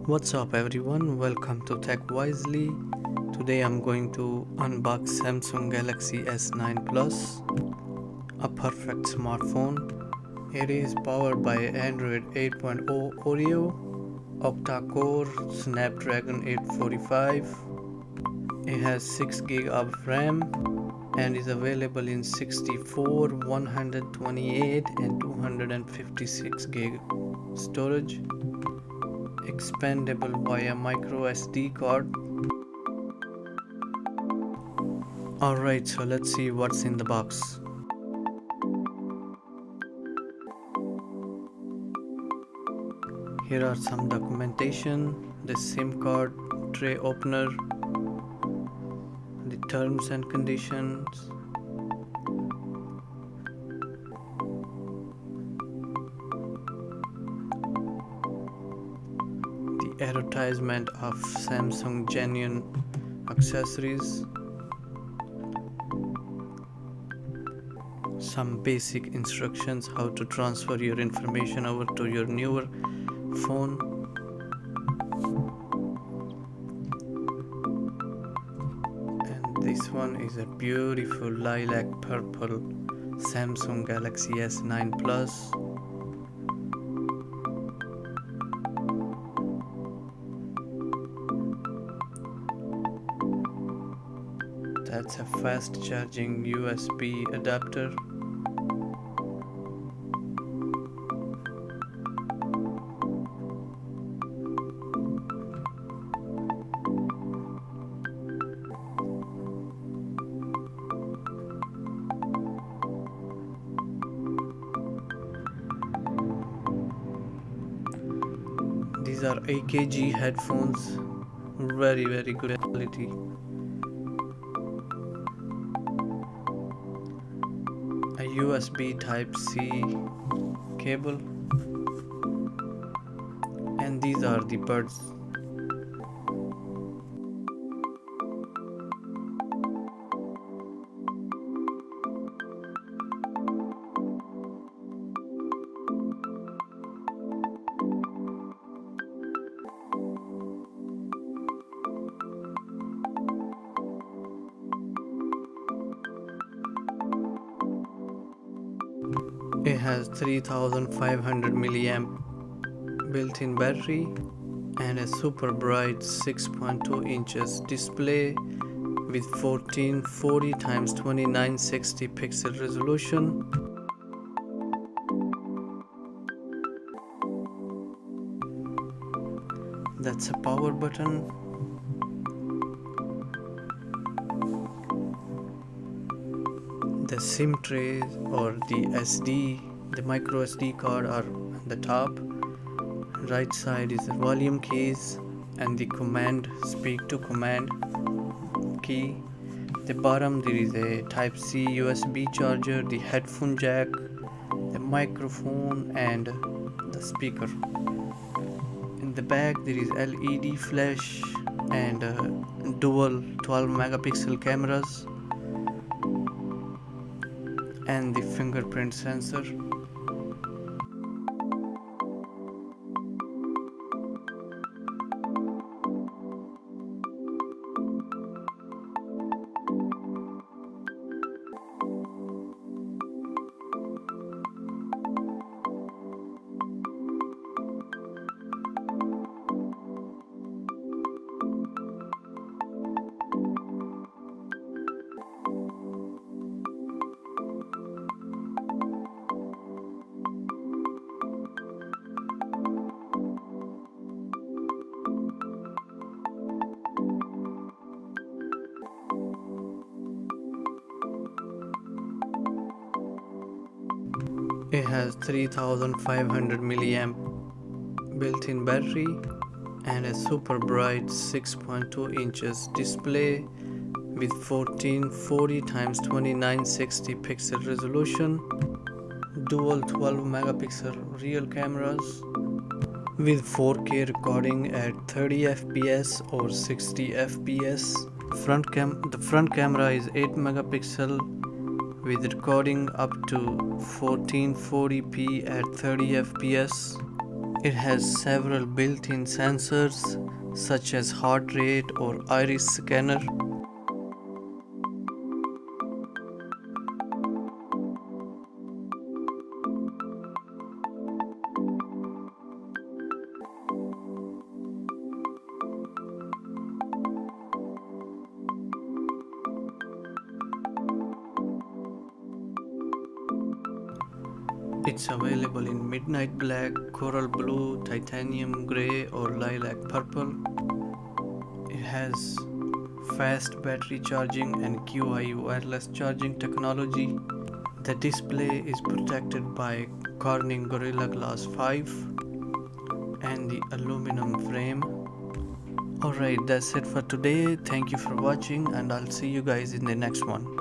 What's up everyone, welcome to Tech Wisely. Today I'm going to unbox Samsung Galaxy S9 Plus, a perfect smartphone. It is powered by Android 8.0 Oreo, octa-core Snapdragon 845. It has 6GB of RAM and is available in 64, 128 and 256GB storage, expandable via micro SD card. Alright, so let's see what's in the box. Here are some documentation, the SIM card tray opener, the terms and conditions, the advertisement of Samsung genuine accessories, some basic instructions how to transfer your information over to your newer phone, and this one is a beautiful lilac purple Samsung Galaxy S9 Plus. That's a fast charging USB adapter. These are AKG headphones, very good quality. A USB Type-C cable, and these are the buds. It has 3500 milliamp built-in battery and a super bright 6.2 inches display with 1440 x 2960 pixel resolution. That's a power button. The SIM tray or the micro SD card are on the top. Right side is the volume keys and the speak to command key. The bottom there is a Type-C USB charger, the headphone jack, the microphone and the speaker. In the back there is LED flash and dual 12 megapixel cameras and the fingerprint sensor. It has 3500 milliamp built-in battery and a super bright 6.2 inches display with 1440 x 2960 pixel resolution, dual 12 megapixel rear cameras with 4K recording at 30 fps or 60 fps. The front camera is 8 megapixel with recording up to 1440p at 30 fps. It has several built-in sensors such as heart rate or iris scanner. It's available in midnight black, coral blue, titanium grey or lilac purple. It has fast battery charging and QI wireless charging technology. The display is protected by Corning Gorilla Glass 5 and the aluminum frame. Alright, that's it for today. Thank you for watching and I'll see you guys in the next one.